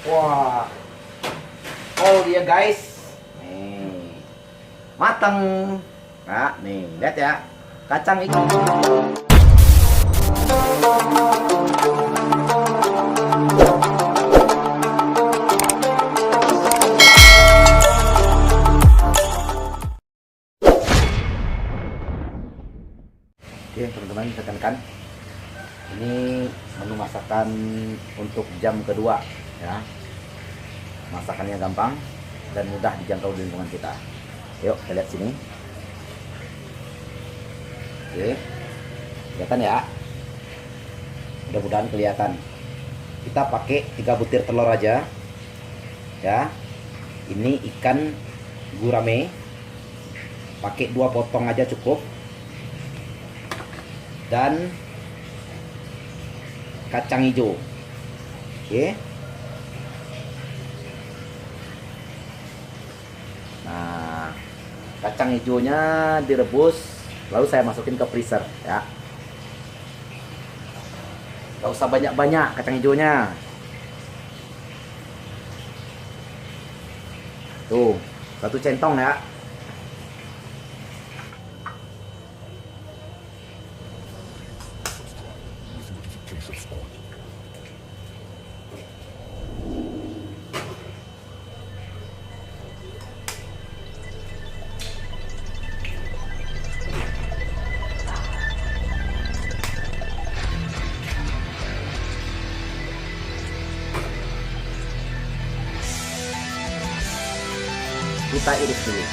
Wah, oh dia guys, nih matang. Nah, nih lihat ya, kacang hijau. Oke teman-teman, tekan-tekan. Ini menu masakan untuk jam kedua ya. Masakannya gampang dan mudah dijangkau di lingkungan kita. Yuk kita lihat sini. Oke, kelihatan ya. Mudah-mudahan kelihatan. Kita pakai 3 butir telur aja ya. Ini ikan gurame, pakai 2 potong aja cukup. Dan kacang hijau. Oke. Nah, kacang hijaunya direbus, lalu saya masukin ke freezer ya. Gak usah banyak-banyak kacang hijaunya. Tuh, 1 centong ya. Kita iris dulu.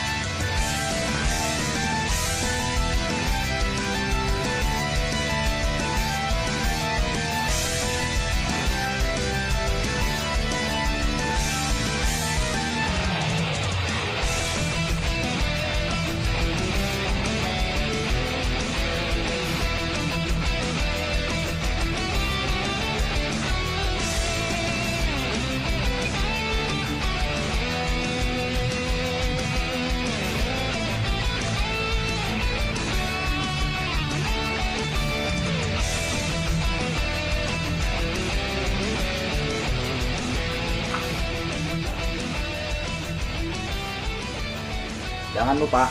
Jangan lupa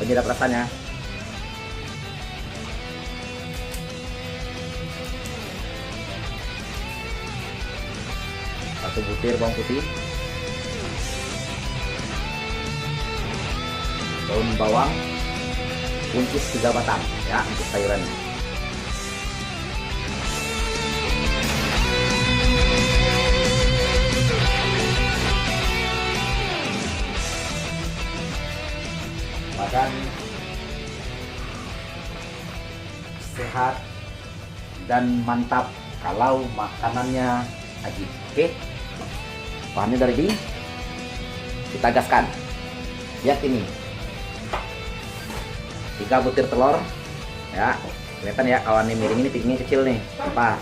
penyedap rasanya. Satu butir bawang putih, daun bawang, buncis 3 batang ya untuk sayurannya. Makan sehat dan mantap kalau makanannya aji. Oke, bahannya dari ini kita gaskan. Lihat ini, 3 butir telur ya, kelihatan ya kawannya miring ini, pipinya kecil nih. Apa?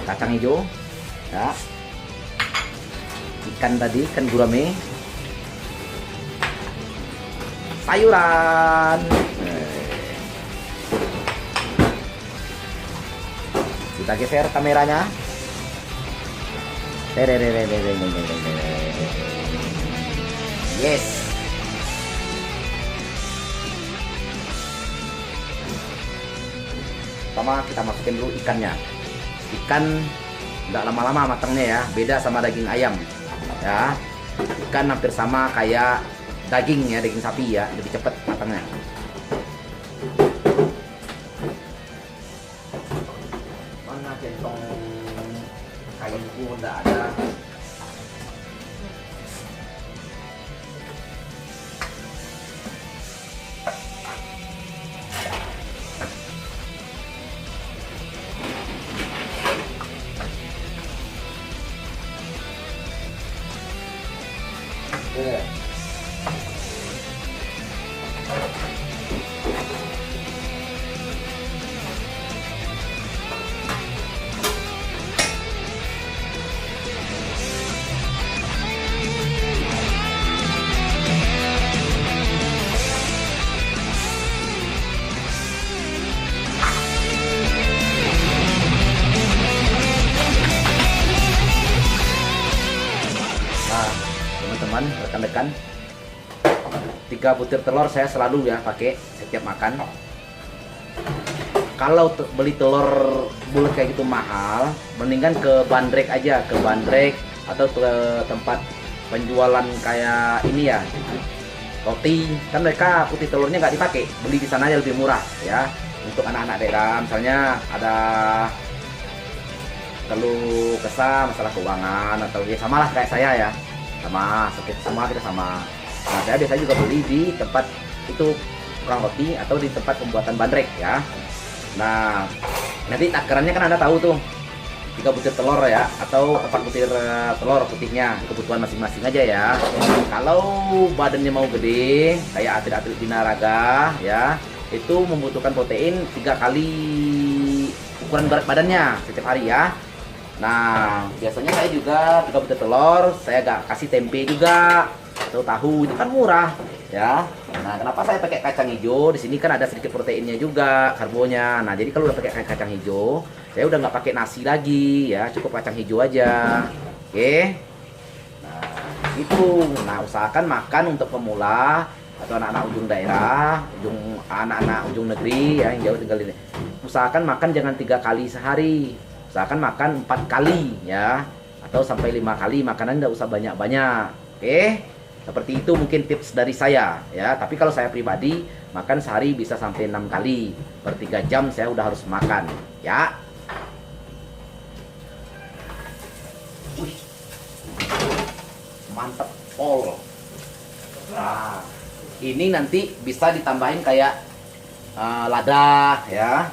Kacang hijau ya, ikan tadi, ikan gurame, sayuran. Kita geser kameranya. Yes. Pertama kita masukin dulu ikannya. Ikan nggak lama-lama matangnya ya, beda sama daging ayam ya. Ikan hampir sama kayak daging ya, daging sapi ya, lebih cepat matangnya. Mana centong kayuku, nggak ada. Good. sampaikan, 3 butir telur saya selalu ya pakai setiap makan. Kalau beli telur bulat kayak gitu mahal, mendingan ke bandrek aja, ke bandrek atau ke tempat penjualan kayak ini ya, roti. Kan mereka putih telurnya nggak dipakai, beli di sana aja lebih murah ya. Untuk anak-anak daerah, misalnya ada keluh kesah masalah keuangan atau ya samalah kayak saya ya, sama semua kita sama. Nah, saya biasanya juga beli di tempat itu tukang roti atau di tempat pembuatan bandrek ya. Nah, nanti takarannya kan Anda tahu tuh, 3 butir telur ya, atau 4 butir telur putihnya, kebutuhan masing-masing aja ya. Kalau badannya mau gede, kayak atlet-atlet binaraga ya, itu membutuhkan protein 3 kali ukuran berat badannya setiap hari ya. Nah, biasanya saya juga 3 butir telur, saya gak kasih tempe juga, atau tahu, itu kan murah ya. Nah, kenapa saya pakai kacang hijau? Di sini kan ada sedikit proteinnya juga, karbonya. Nah, jadi kalau udah pakai kacang hijau, saya udah nggak pakai nasi lagi ya, cukup kacang hijau aja. Oke. Nah, itu. Nah, usahakan makan untuk pemula atau anak-anak ujung daerah, anak-anak ujung negeri ya yang jauh tinggal ini. Usahakan makan jangan 3 kali sehari. Usahakan makan 4 kali ya, atau sampai 5 kali. Makanan nggak usah banyak-banyak. Oke. Seperti itu mungkin tips dari saya ya. Tapi kalau saya pribadi makan sehari bisa sampai 6 kali. Per 3 jam saya udah harus makan ya. Mantep pol. Nah, ini nanti bisa ditambahin kayak lada ya,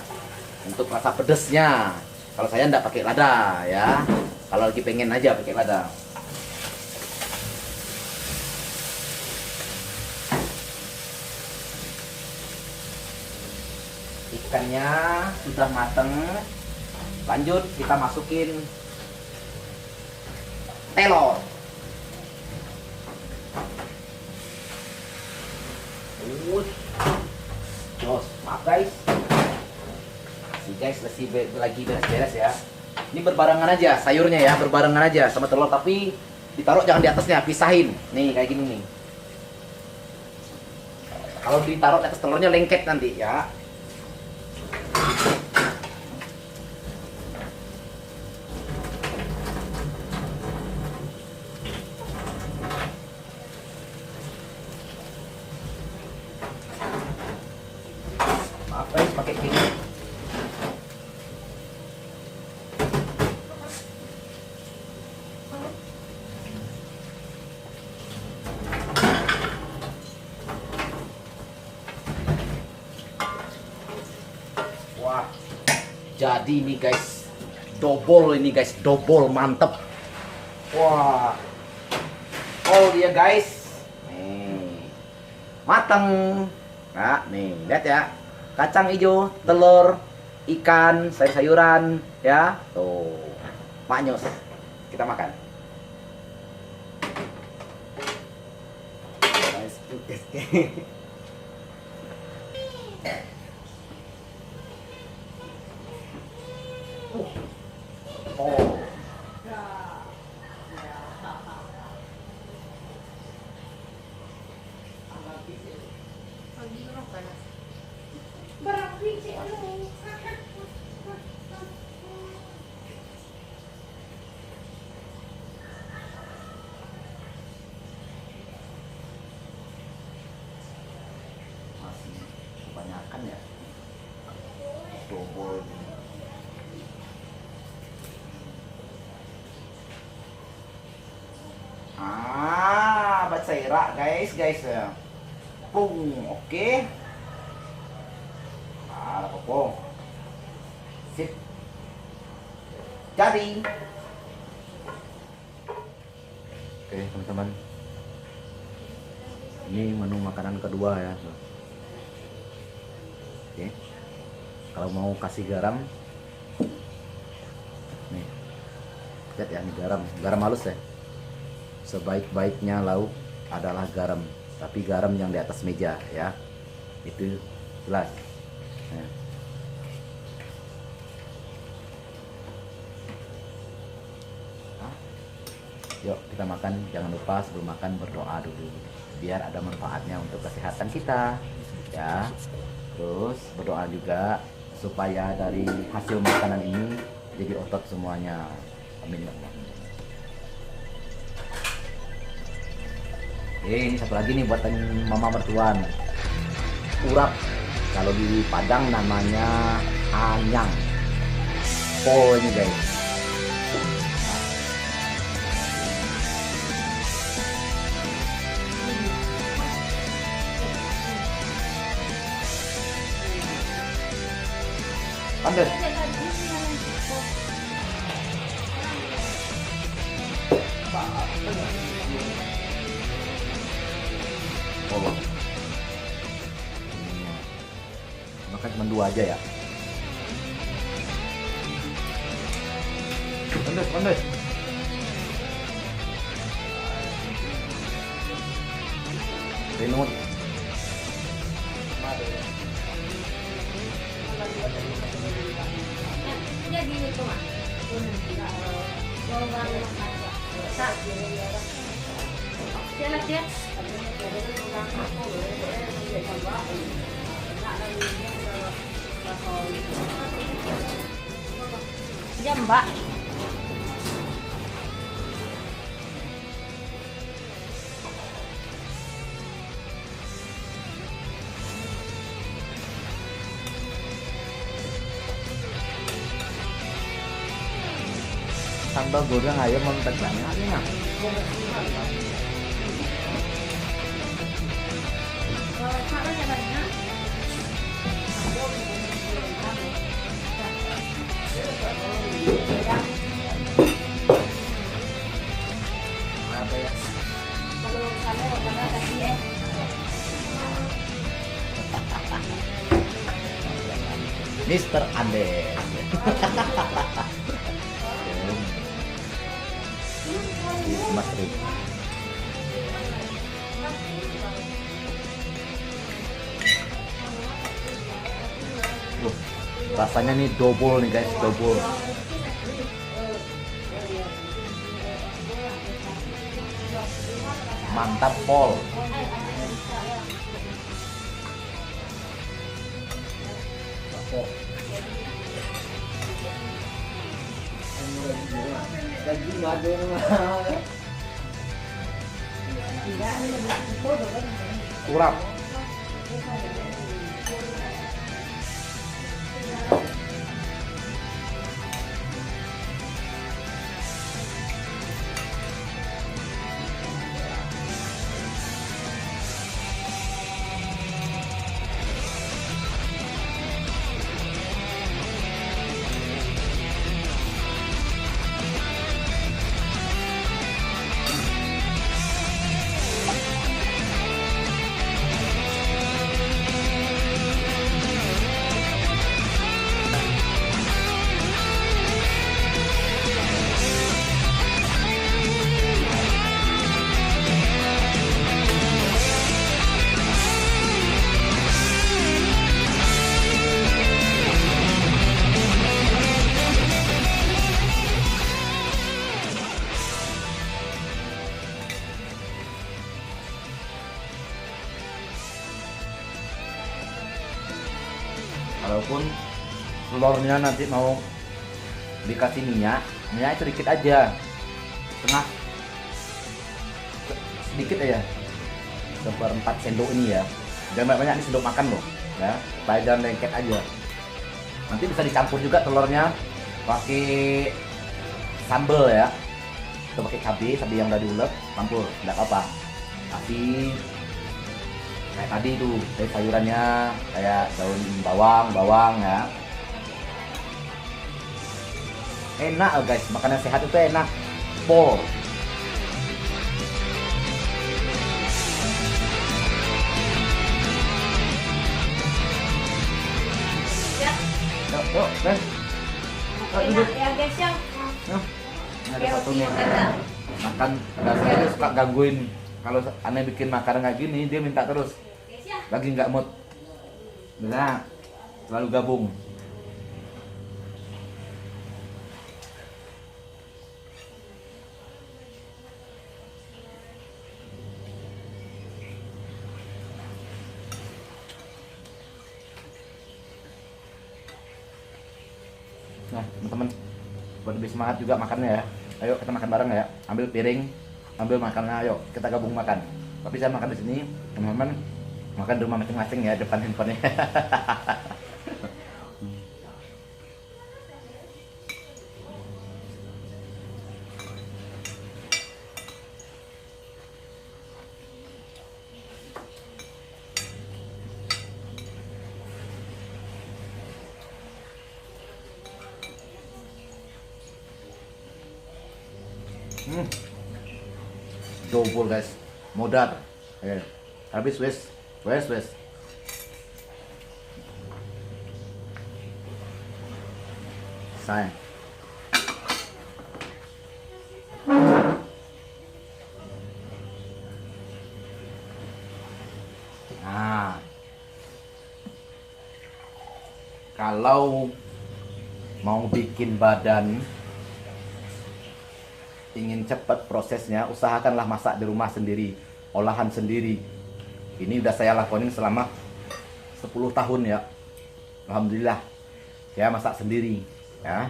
untuk rasa pedesnya. Kalau saya enggak pakai lada ya. Kalau lagi pengen aja pakai lada. Ikannya sudah mateng, lanjut kita masukin telur. Jos, maaf guys, lagi beres-beres ya. Ini berbarengan aja sayurnya ya, berbarengan aja sama telur, tapi ditaruh jangan di atasnya, pisahin. Nih kayak gini nih. Kalau ditaruh di atas telurnya lengket nanti ya. Maaf guys, pakai gini. Wah, jadi ini guys, double mantep. Wah, oh dia guys, nih mateng. Nah, nih lihat ya, kacang hijau, telur, ikan, sayur-sayuran ya. Tuh, maknyos. Kita makan. Oh. Masih kebanyakan ya. Double. Batsaira guys ya. Pung, oke. Nah, apa? Sip. Jadi. Oke, teman-teman. Ini menu makanan kedua ya. Oke. Kalau mau kasih garam, nih. Lihat ya, ini garam. Garam halus ya. Sebaik-baiknya lauk adalah garam, tapi garam yang di atas meja ya, itu jelas. Nah. Yuk kita makan, jangan lupa sebelum makan berdoa dulu biar ada manfaatnya untuk kesehatan kita ya. Terus berdoa juga supaya dari hasil makanan ini jadi otot semuanya. Amin ya Allah. Ini satu lagi nih buatan mama mertuan, urap. Kalau di Padang namanya anyang. Oh ini guys. Pantes. Oh. Makan cuma 2 aja ya. Pantes. Remote. Jadi itu mah. Jalan dia. Jam, Mbak. Sambal goreng ayam mantap banget ya. Apa ya? Mister Andes. Mas Rik. Rasanya nih double nih guys, double. Mantap pol. Kurang. Walaupun telurnya nanti mau dikasih minyak sedikit aja, setengah, sedikit aja, 1/4 sendok ini ya, jangan banyak, ini sendok makan loh ya, supaya jangan lengket aja. Nanti bisa dicampur juga telurnya pakai sambal ya, atau pakai cabai yang udah diulek, campur, tidak apa-apa. Tapi kayak tadi tuh, kayak sayurannya kayak daun bawang ya. Enak guys, makanan sehat itu enak. Pol. Ya. Yuk, guys. Enak ya guys ya. Ini ada satunya. Makan, rasanya suka gangguin. Kalau aneh bikin makanan kayak gini, dia minta terus. Lagi nggak mood. Bisa selalu gabung. Nah, teman-teman, buat lebih semangat juga makannya ya. Ayo kita makan bareng ya. Ambil piring, ambil makannya, ayo kita gabung makan. Tapi saya makan di sini, teman-teman makan di rumah masing-masing ya, depan handphonenya. Double guys, modal. Habis wes. Sayang. Nah, kalau mau bikin badan, ingin cepat prosesnya, usahakanlah masak di rumah sendiri, olahan sendiri. Ini udah saya lakonin selama 10 tahun ya. Alhamdulillah, saya masak sendiri ya.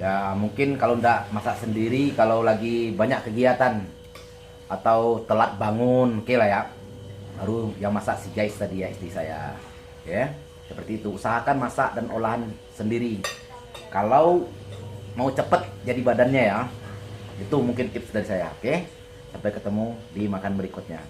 Ya mungkin kalau ndak masak sendiri, kalau lagi banyak kegiatan atau telat bangun, oke lah ya, baru yang masak si guys tadi ya, istri saya ya. Seperti itu, usahakan masak dan olahan sendiri kalau mau cepet jadi badannya ya. Itu mungkin tips dari saya. Oke, sampai ketemu di makan berikutnya.